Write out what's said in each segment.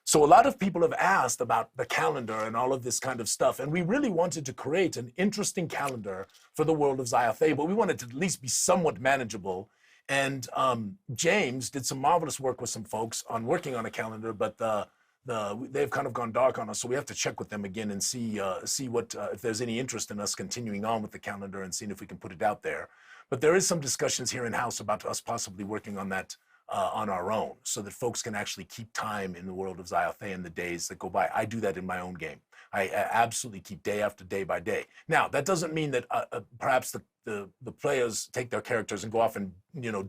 So a lot of people have asked about the calendar and all of this kind of stuff, and we really wanted to create an interesting calendar for the world of Zyathé, but we wanted to at least be somewhat manageable. And James did some marvelous work with some folks on working on a calendar, but they've kind of gone dark on us, so we have to check with them again and see what if there's any interest in us continuing on with the calendar and seeing if we can put it out there. But there is some discussions here in-house about us possibly working on that on our own, so that folks can actually keep time in the world of Zyathé in the days that go by. I do that in my own game. I absolutely keep day after day by day. Now, that doesn't mean that perhaps the players take their characters and go off and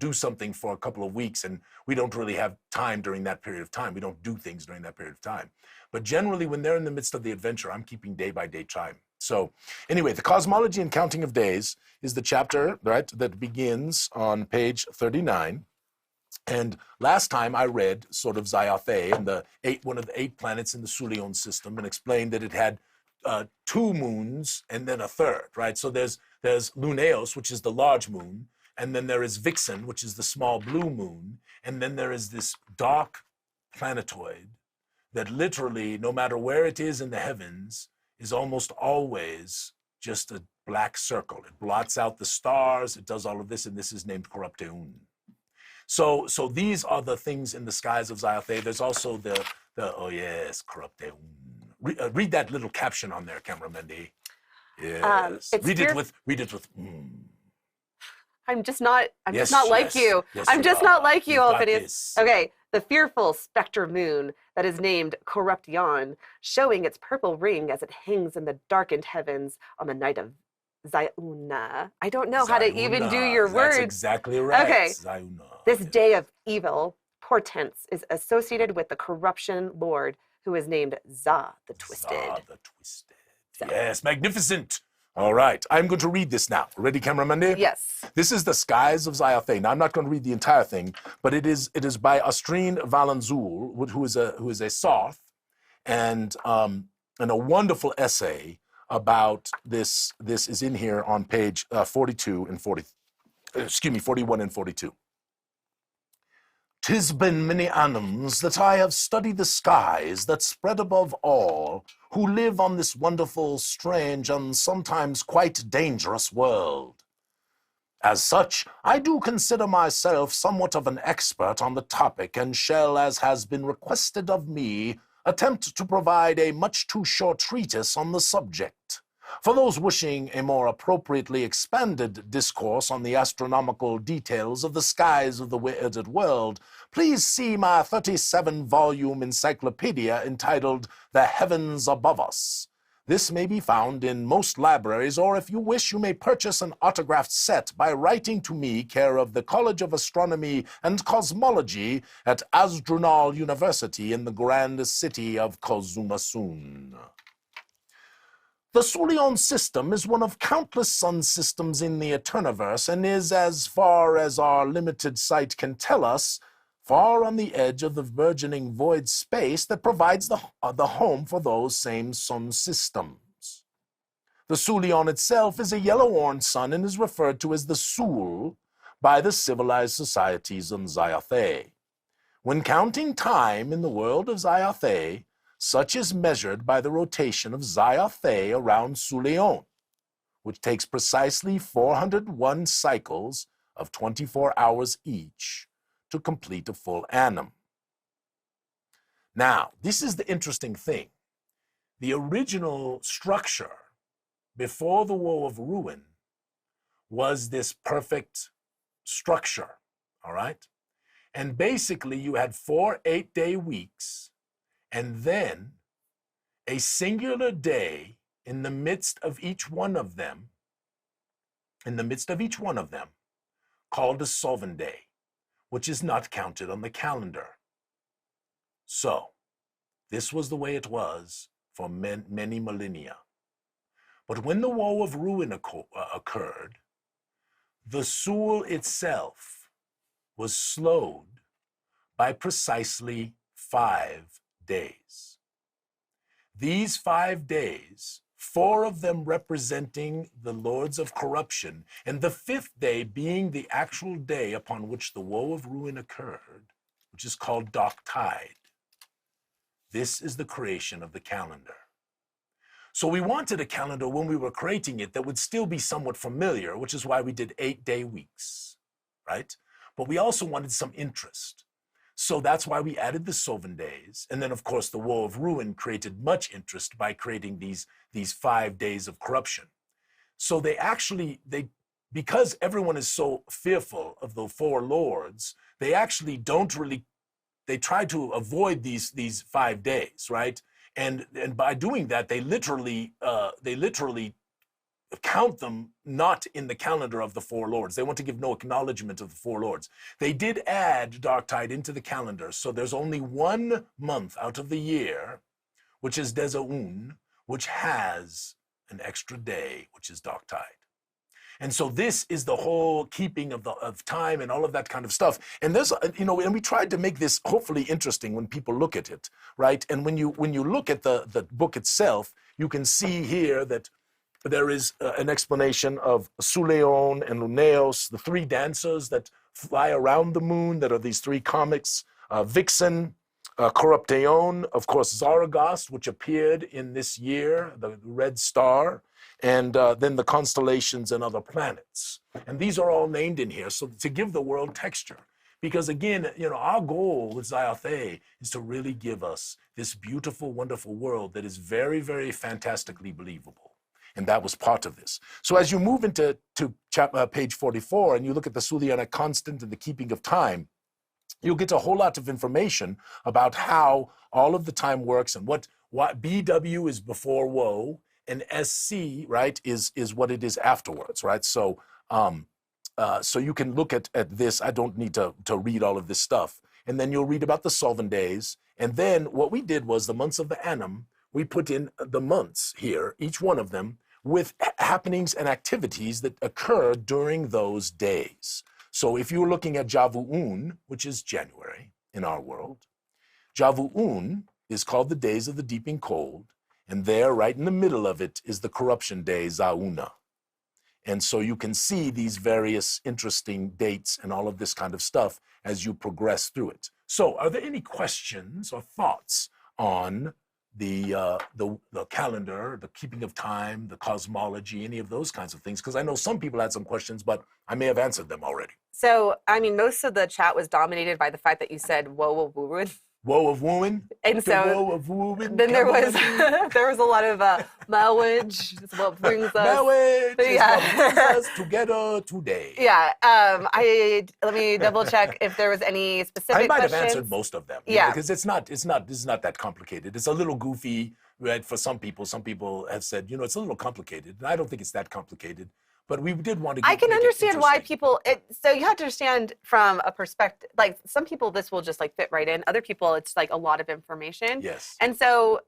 do something for a couple of weeks, and we don't really have time during that period of time. We don't do things during that period of time. But generally, when they're in the midst of the adventure, I'm keeping day by day time. So anyway, the Cosmology and Counting of Days is the chapter, right, that begins on page 39. And last time I read sort of Zyathé and one of the 8 planets in the Sulion system, and explained that it had 2 moons and then a third, right? So there's Luneos, which is the large moon, and then there is Vixen, which is the small blue moon, and then there is this dark planetoid that literally, no matter where it is in the heavens, is almost always just a black circle. It blots out the stars, it does all of this, and this is named Corrupteun. So these are the things in the skies of Zyathé. There's also the oh yes, Corrupteun. Read that little caption on there, Camera Mandi. Yes. Read it with. I'm just not Yes, like you. yes, I'm you just are. not like you, You've got Alphinius. this. Okay, the fearful specter moon that is named Corruption, showing its purple ring as it hangs in the darkened heavens on the night of Zyauna. I don't know how to even do your words. That's exactly right. Okay. Zyauna. This day of evil portents is associated with the corruption lord who is named Za the Twisted. Za the Twisted. Yes, magnificent. All right, I'm going to read this now. Ready, Camera Mandi? Yes. This is the Skies of Zyathé. Now, I'm not going to read the entire thing, but it is by Austrine Valanzul, who is a Soth, and a wonderful essay about this. This is in here on page 42 and 40. Excuse me, 41 and 42. 'Tis been many annums that I have studied the skies that spread above all who live on this wonderful, strange, and sometimes quite dangerous world. As such, I do consider myself somewhat of an expert on the topic, and shall, as has been requested of me, attempt to provide a much too short treatise on the subject. For those wishing a more appropriately expanded discourse on the astronomical details of the skies of the Wy'rded world, please see my 37-volume encyclopedia entitled The Heavens Above Us. This may be found in most libraries, or if you wish, you may purchase an autographed set by writing to me, care of the College of Astronomy and Cosmology at Asdrunal University in the grand city of Kozumasun. The Sulion system is one of countless sun systems in the Eterniverse, and is, as far as our limited sight can tell us, far on the edge of the burgeoning void space that provides the home for those same sun systems. The Sulion itself is a yellow-orange sun and is referred to as the Sul by the civilized societies on Zyathé. When counting time in the world of Zyathé, such is measured by the rotation of Zyathé around Sulion, which takes precisely 401 cycles of 24 hours each to complete a full annum. Now, this is the interesting thing. The original structure before the Woe of Ruin was this perfect structure, all right? And basically you had 4 8-day weeks, and then a singular day in the midst of each one of them, called a Sovereign Day, which is not counted on the calendar. So, this was the way it was for many millennia. But when the Woe of Ruin occurred, the Sul itself was slowed by precisely 5 days. These 5 days, 4 of them representing the lords of corruption, and the 5th day being the actual day upon which the Woe of Ruin occurred, which is called Dark Tide. This is the creation of the calendar. So we wanted a calendar when we were creating it that would still be somewhat familiar, which is why we did 8-day weeks, right? But we also wanted some interest. So that's why we added the Soven days. And then, of course, the Woe of Ruin created much interest by creating these 5 days of corruption. So because everyone is so fearful of the four lords, they actually they try to avoid these 5 days, right? And by doing that, they literally count them not in the calendar of the four lords. They want to give no acknowledgement of the four lords. They did add Darktide into the calendar, so there's only 1 month out of the year, which is Dezaun, which has an extra day, which is Darktide. And so this is the whole keeping of time and all of that kind of stuff. And there's, and we tried to make this hopefully interesting when people look at it, right? And when you look at the book itself, you can see here that there is an explanation of Suleon and Luneos, the 3 dancers that fly around the moon, that are these 3 comics, Vixen, Corrupteon, of course, Zaragost, which appeared in this year, the red star, and then the constellations and other planets. And these are all named in here, so to give the world texture. Because again, our goal with Zyathé is to really give us this beautiful, wonderful world that is very, very fantastically believable. And that was part of this. So as you move into page 44 and you look at the Suliana constant and the keeping of time, you'll get a whole lot of information about how all of the time works and what BW is before woe and SC, right, is what it is afterwards, right? So so you can look at this. I don't need to read all of this stuff. And then you'll read about the Solven days. And then what we did was the months of the Annum, we put in the months here, each one of them, with happenings and activities that occur during those days. So if you're looking at Javu'un, which is January in our world, Javu'un is called the days of the deeping cold, and there, right in the middle of it, is the corruption day, Zauna. And so you can see these various interesting dates and all of this kind of stuff as you progress through it. So are there any questions or thoughts on the calendar, the keeping of time, the cosmology, any of those kinds of things? Because I know some people had some questions, but I may have answered them already. So, I mean, most of the chat was dominated by the fact that you said woe of Wy'rd. Woe of woman. And so woe of woman. Then there was a lot of marriage is what brings us. Marriage is what brings us together today. Yeah. Let me double check if there was any specific I might questions. have answered most of them. Yeah. Because this is not that complicated. It's a little goofy, right? For some people. Some people have said, it's a little complicated. And I don't think it's that complicated. But we did want to I can understand why people, so you have to understand from a perspective, like some people this will just like fit right in. Other people it's like a lot of information. Yes. And so,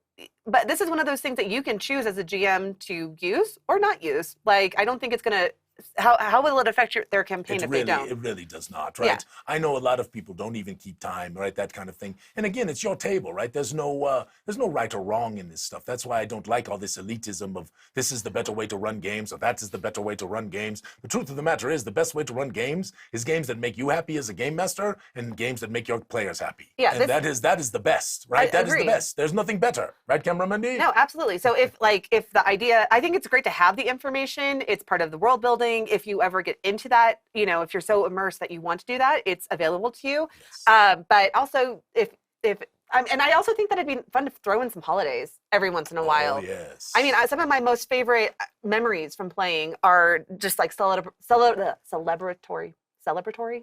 but this is one of those things that you can choose as a GM to use or not use. Like, I don't think it's going to, how will it affect their campaign if they don't? It really does not, right? Yeah. I know a lot of people don't even keep time, right? That kind of thing. And again, it's your table, right? There's no right or wrong in this stuff. That's why I don't like all this elitism of this is the better way to run games or that is the better way to run games. The truth of the matter is the best way to run games is games that make you happy as a game master and games that make your players happy. Yeah, and that is the best, right? That is the best. There's nothing better, right, Camera Mandi? No, absolutely. So if the idea, I think it's great to have the information. It's part of the world building. If you ever get into that, if you're so immersed that you want to do that, it's available to you. Yes. But also, and I also think that it'd be fun to throw in some holidays every once in a while. Oh, yes. I mean, some of my most favorite memories from playing are just like celebratory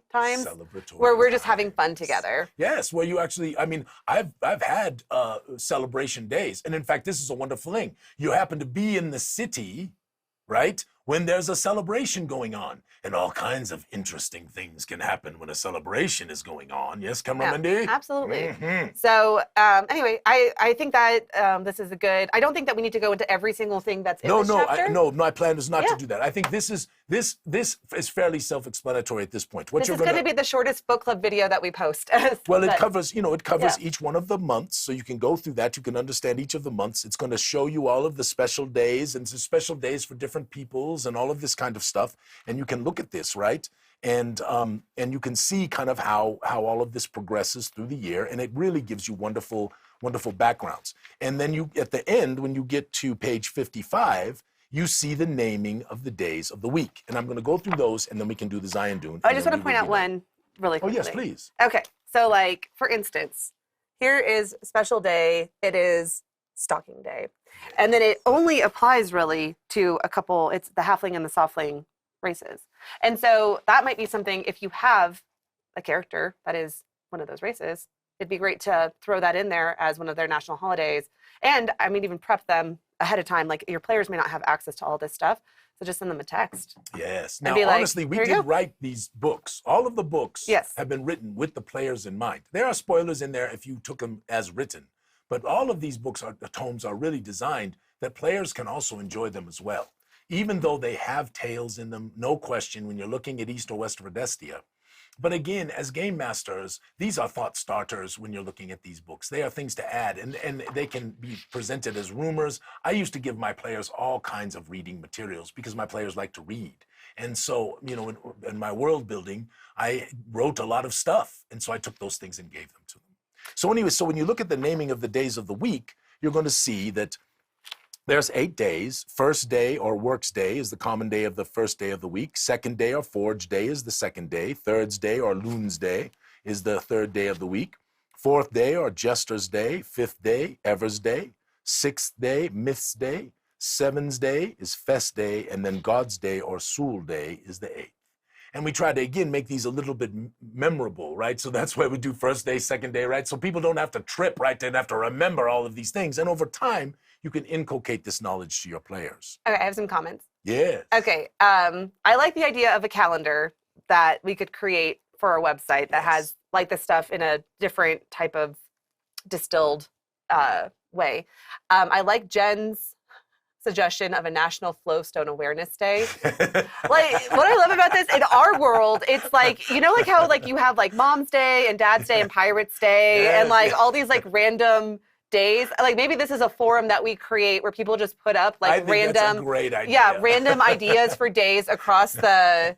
times where we're just having fun together. Yes, where you actually, I mean, I've had celebration days. And in fact, this is a wonderful thing. You happen to be in the city, right? When there's a celebration going on, and all kinds of interesting things can happen when a celebration is going on. Yes, Camera Mandi? Absolutely. Mm-hmm. So anyway, I think that this is a good, I don't think that we need to go into every single thing that's in this chapter. No, my plan is not to do that. I think this is fairly self-explanatory at this point. This is going to be the shortest book club video that we post. Well, it covers each one of the months, so you can go through that. You can understand each of the months. It's going to show you all of the special days and some special days for different peoples and all of this kind of stuff. And you can look at this, right? and you can see kind of how all of this progresses through the year, and it really gives you wonderful backgrounds. And then you, at the end, when you get to page 55, you see the naming of the days of the week. And I'm going to go through those, and then we can do the Zion Dune. I just want to point out one really quickly. Oh, yes, please. Okay. So, like, for instance, here is special day. It is stocking day. And then it only applies really to a couple, it's the halfling and the softling races. And so that might be something, if you have a character that is one of those races, it'd be great to throw that in there as one of their national holidays. And I mean, even prep them ahead of time. Like, your players may not have access to all this stuff, so just send them a text. Yes. Now, honestly, we did write these books. All of the books have been written with the players in mind. There are spoilers in there if you took them as written, but all of these books, the tomes, are really designed that players can also enjoy them as well. Even though they have tales in them, no question, when you're looking at East or West Verdestia. But again, as game masters, these are thought starters when you're looking at these books. They are things to add, and they can be presented as rumors. I used to give my players all kinds of reading materials because my players like to read. And so, you know, in my world building, I wrote a lot of stuff. And so I took those things and gave them to them. So anyway, so when you look at the naming of the days of the week, you're going to see that there's 8 days. First day, or works day, is the common day of the first day of the week. Second day, or forge day, is the second day. Third day, or loon's day, is the third day of the week. Fourth day, or jester's day. Fifth day, ever's day. Sixth day, myth's day. Seventh day is fest day. And then God's day, or Sul day, is the 8th. And we try to, again, make these a little bit memorable, right? So that's why we do first day, second day, right? So people don't have to trip, right? They don't have to remember all of these things. And over time, you can inculcate this knowledge to your players. Okay, I have some comments. Yes. Okay, I like the idea of a calendar that we could create for our website that has like this stuff in a different type of distilled way. I like Jen's suggestion of a National Flowstone Awareness Day. Like, what I love about this, in our world, it's like, you know, like how like you have like Mom's Day and Dad's Day and Pirates Day and like all these like random days. Like, maybe this is a forum that we create where people just put up like random, that's a great idea. Yeah, random ideas for days across the.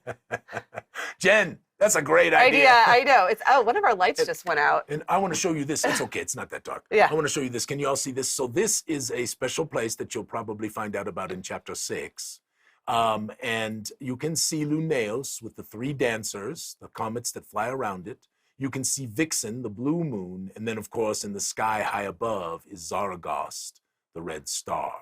Jen, that's a great idea. I know. It's one of our lights just went out. And I want to show you this. It's okay. It's not that dark. Yeah. I want to show you this. Can you all see this? So this is a special place that you'll probably find out about in chapter 6. And you can see Lunaeus with the 3 dancers, the comets that fly around it. You can see Vixen, the blue moon, and then, of course, in the sky high above is Zaragost, the red star.